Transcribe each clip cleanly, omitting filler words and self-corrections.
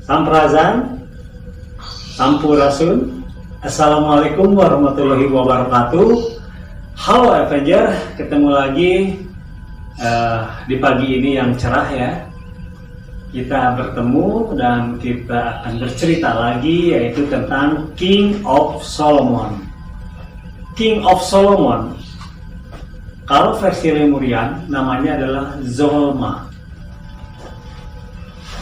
Sampurasun, Sampurasun. Assalamualaikum warahmatullahi wabarakatuh. Halo Avenger, ketemu lagi di pagi ini yang cerah ya. Kita bertemu dan kita akan bercerita lagi, yaitu tentang King of Solomon. King of Solomon, kalau versi Lemurian namanya adalah Zolma,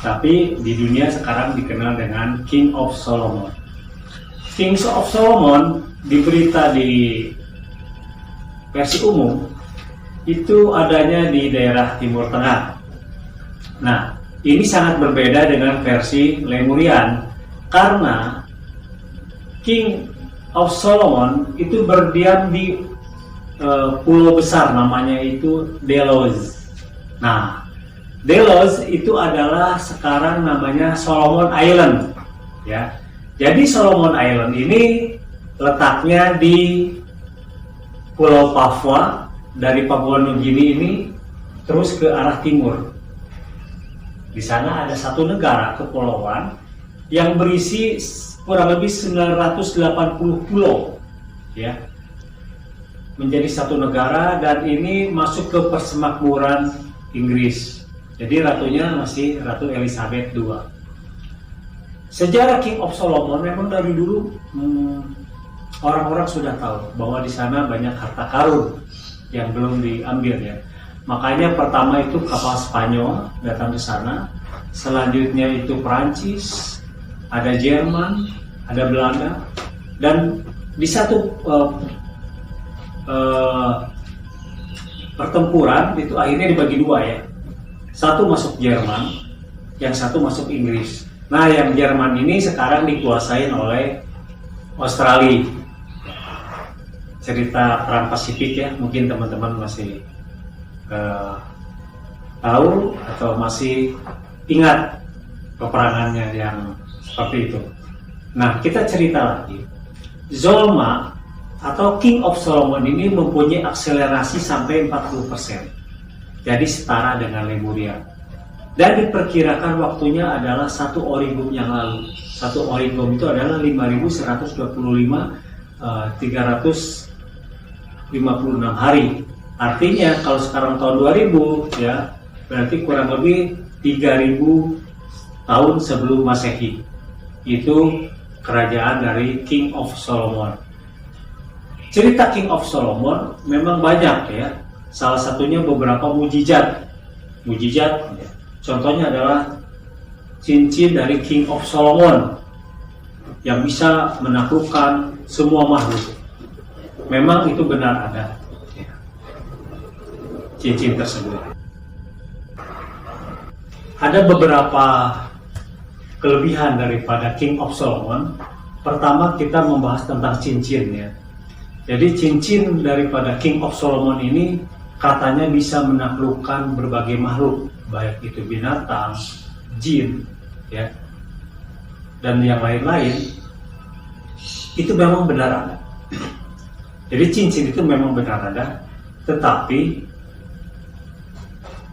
tapi di dunia sekarang dikenal dengan King of Solomon. King of Solomon di berita di versi umum itu adanya di daerah Timur Tengah. Nah, ini sangat berbeda dengan versi Lemurian karena King of Solomon itu berdiam di pulau besar, namanya itu Delos. Nah, Delos itu adalah sekarang namanya Solomon Island ya. Jadi Solomon Island ini letaknya di Pulau Papua, dari Papua Nugini ini terus ke arah timur. Di sana ada satu negara kepulauan yang berisi kurang lebih 980 pulau ya. Menjadi satu negara, dan ini masuk ke persemakmuran Inggris. Jadi ratunya masih Ratu Elizabeth II. Sejarah King of Solomon memang dari dulu orang-orang sudah tahu bahwa di sana banyak harta karun yang belum diambil ya. Makanya pertama itu kapal Spanyol datang ke sana, selanjutnya itu Perancis, ada Jerman, ada Belanda, dan di satu pertempuran itu akhirnya dibagi dua ya. Satu masuk Jerman, yang satu masuk Inggris. Nah, yang Jerman ini sekarang dikuasain oleh Australia. Cerita Perang Pasifik ya, mungkin teman-teman masih tahu atau masih ingat peperangannya yang seperti itu. Nah, kita cerita lagi. Zolma atau King of Solomon ini mempunyai akselerasi sampai 40%. Jadi setara dengan Lemuria. Dan diperkirakan waktunya adalah 1 origum yang lalu. 1 origum itu adalah 5125 356 hari. Artinya kalau sekarang tahun 2000 ya, berarti kurang lebih 3000 tahun sebelum Masehi. Itu kerajaan dari King of Solomon. Cerita King of Solomon memang banyak ya. Salah satunya beberapa mujizat. Ya. Contohnya adalah cincin dari King of Solomon yang bisa menaklukkan semua makhluk. Memang itu benar ada ya, cincin tersebut. Ada beberapa kelebihan daripada King of Solomon. Pertama, kita membahas tentang cincin ya. Jadi cincin daripada King of Solomon ini katanya bisa menaklukkan berbagai makhluk, baik itu binatang, jin ya, dan yang lain-lain. Itu memang benar ada. Jadi cincin itu memang benar ada, tetapi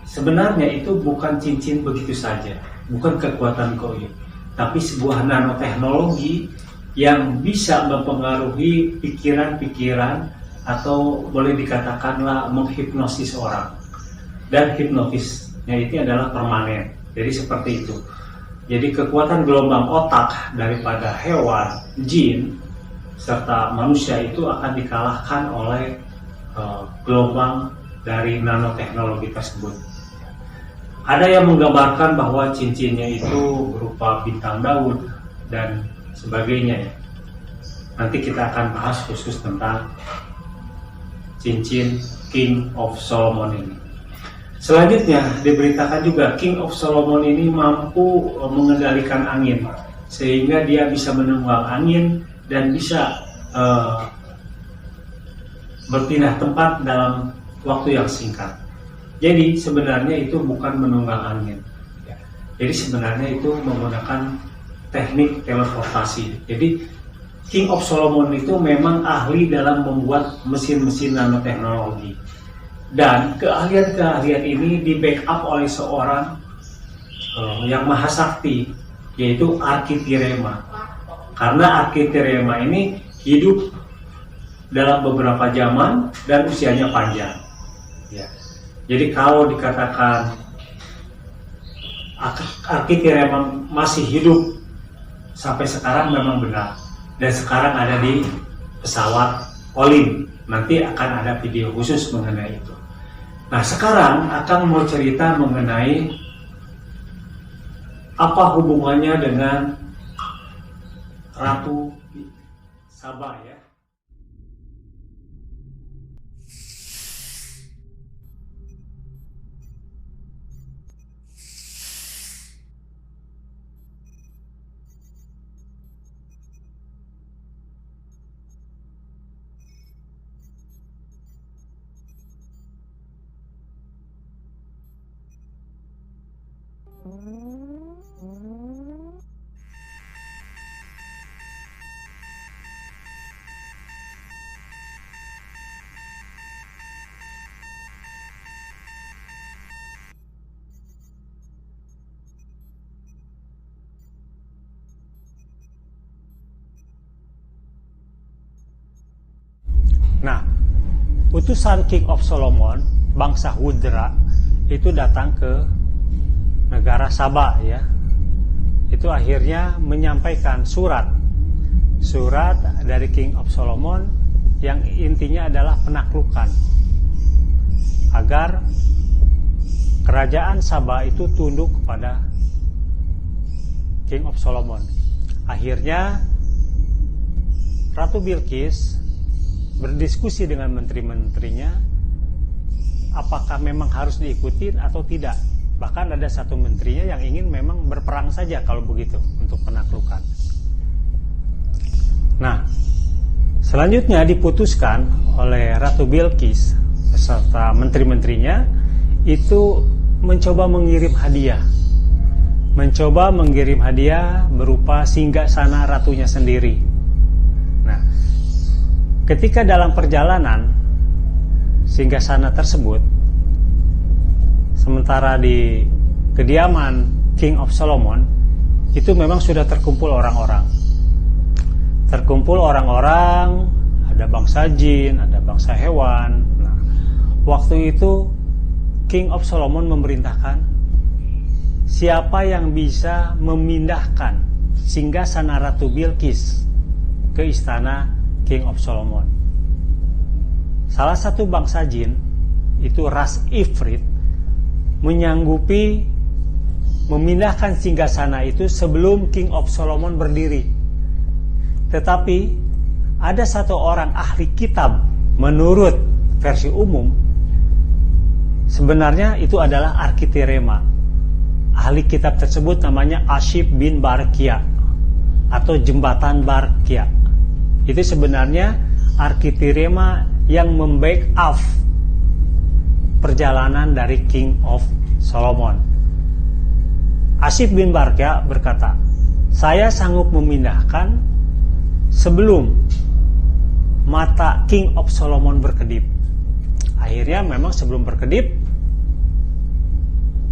sebenarnya itu bukan cincin begitu saja, bukan kekuatan goib, tapi sebuah nanoteknologi yang bisa mempengaruhi pikiran-pikiran, atau boleh dikatakanlah menghipnosis orang. Dan hipnotisnya itu adalah permanen. Jadi seperti itu. Jadi kekuatan gelombang otak daripada hewan, jin, serta manusia itu akan dikalahkan oleh gelombang dari nanoteknologi tersebut. Ada yang menggambarkan bahwa cincinnya itu berupa bintang Daud dan sebagainya ya. Nanti kita akan bahas khusus tentang cincin King of Solomon ini. Selanjutnya diberitakan juga King of Solomon ini mampu mengendalikan angin, sehingga dia bisa menunggang angin dan bisa berpindah tempat dalam waktu yang singkat. Jadi sebenarnya itu bukan menunggang angin. Jadi sebenarnya itu menggunakan teknik teleportasi. Jadi King of Solomon itu memang ahli dalam membuat mesin-mesin nanoteknologi. Dan keahlian-keahlian ini di backup oleh seorang yang maha sakti, yaitu Architirema. Karena Architirema ini hidup dalam beberapa zaman dan usianya panjang. Ya. Jadi kalau dikatakan Architirema masih hidup sampai sekarang memang benar. Dan sekarang ada di pesawat Olin. Nanti akan ada video khusus mengenai itu. Nah, sekarang akan mau cerita mengenai apa hubungannya dengan Ratu Saba ya. Nah, utusan King of Solomon, bangsa Hudra, itu datang ke negara Saba ya. Itu akhirnya menyampaikan surat dari King of Solomon yang intinya adalah penaklukan agar kerajaan Saba itu tunduk kepada King of Solomon. Akhirnya Ratu Bilqis berdiskusi dengan menteri-menterinya apakah memang harus diikuti atau tidak. Bahkan ada satu menterinya yang ingin memang berperang saja kalau begitu untuk penaklukan. Nah, selanjutnya diputuskan oleh Ratu Bilqis beserta menteri-menterinya itu mencoba mengirim hadiah. Mencoba mengirim hadiah berupa singgasana ratunya sendiri. Nah, ketika dalam perjalanan singgasana tersebut, sementara di kediaman King of Solomon itu memang sudah terkumpul orang-orang. Terkumpul orang-orang, ada bangsa jin, ada bangsa hewan. Nah, waktu itu King of Solomon memerintahkan siapa yang bisa memindahkan singgasana Ratu Bilqis ke istana King of Solomon. Salah satu bangsa jin itu ras Ifrit menyanggupi memindahkan singgasana itu sebelum King of Solomon berdiri. Tetapi ada satu orang ahli kitab menurut versi umum sebenarnya itu adalah Architirema. Ahli kitab tersebut namanya Ashib bin Barkia atau jembatan Barkia. Itu sebenarnya Architirema yang membackup perjalanan dari King of Solomon. Ashib bin Barkia berkata, saya sanggup memindahkan sebelum mata King of Solomon berkedip. Akhirnya memang sebelum berkedip,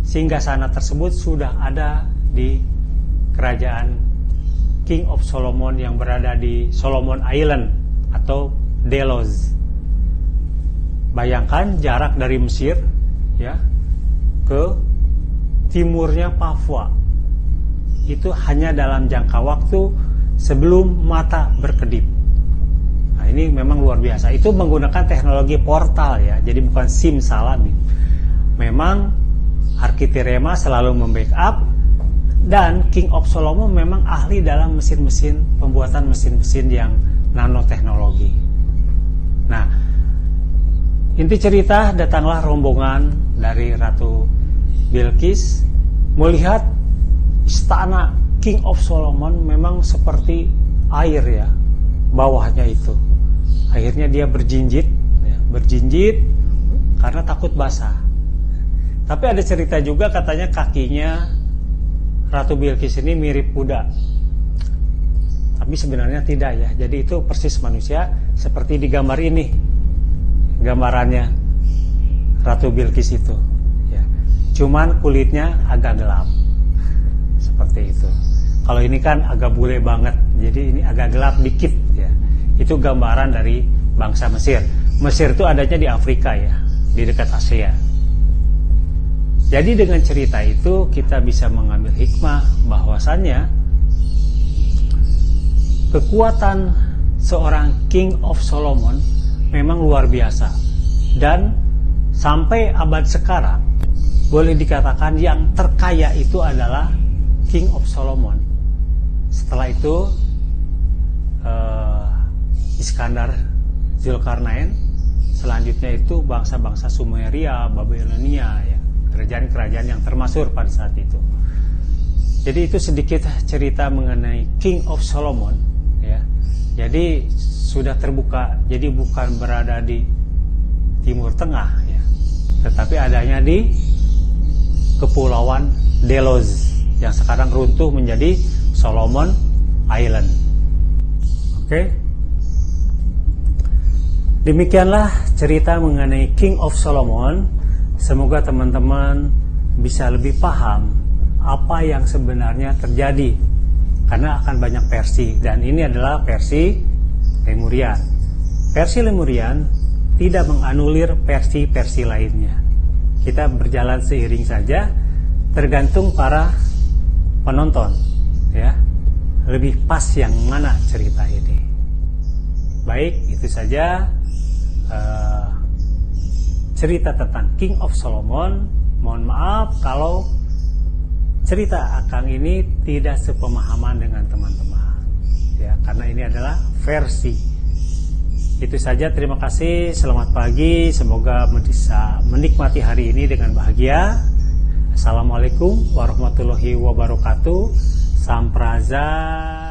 singgasana tersebut sudah ada di kerajaan King of Solomon yang berada di Solomon Island atau Delos. Bayangkan jarak dari Mesir ya ke timurnya Papua. Itu hanya dalam jangka waktu sebelum mata berkedip. Nah, ini memang luar biasa. Itu menggunakan teknologi portal ya. Jadi bukan simsalabim. Memang Architirema selalu membackup. Dan King of Solomon memang ahli dalam mesin-mesin, pembuatan mesin-mesin yang nanoteknologi. Nah, inti cerita, datanglah rombongan dari Ratu Bilqis melihat istana King of Solomon memang seperti air ya, bawahnya itu. Akhirnya dia berjinjit karena takut basah. Tapi ada cerita juga katanya kakinya Ratu Bilqis ini mirip kuda. Tapi sebenarnya tidak ya. Jadi itu persis manusia seperti di gambar ini. Gambarannya Ratu Bilqis itu ya. Cuman kulitnya agak gelap. Seperti itu. Kalau ini kan agak bule banget, jadi ini agak gelap dikit ya. Itu gambaran dari bangsa Mesir. Mesir itu adanya di Afrika ya, di dekat Asia. Jadi dengan cerita itu kita bisa mengambil hikmah bahwasannya kekuatan seorang King of Solomon memang luar biasa. Dan sampai abad sekarang boleh dikatakan yang terkaya itu adalah King of Solomon. Setelah itu Iskandar Zulkarnain, selanjutnya itu bangsa-bangsa Sumeria, Babilonia ya, kerajaan-kerajaan yang termasyhur pada saat itu. Jadi itu sedikit cerita mengenai King of Solomon ya. Jadi sudah terbuka, jadi bukan berada di Timur Tengah ya, tetapi adanya di Kepulauan Delos yang sekarang runtuh menjadi Solomon Island. Oke. Demikianlah cerita mengenai King of Solomon. Semoga teman-teman bisa lebih paham apa yang sebenarnya terjadi, karena akan banyak versi, dan ini adalah versi Lemurian. Versi Lemurian tidak menganulir versi-versi lainnya. Kita berjalan seiring saja, tergantung para penonton ya, lebih pas yang mana cerita ini. Baik, itu saja cerita tentang King of Solomon. Mohon maaf kalau cerita Akang ini tidak sepemahaman dengan teman-teman ya, karena ini adalah versi. Itu saja, terima kasih, selamat pagi, semoga bisa menikmati hari ini dengan bahagia. Assalamualaikum warahmatullahi wabarakatuh. Sampuraza.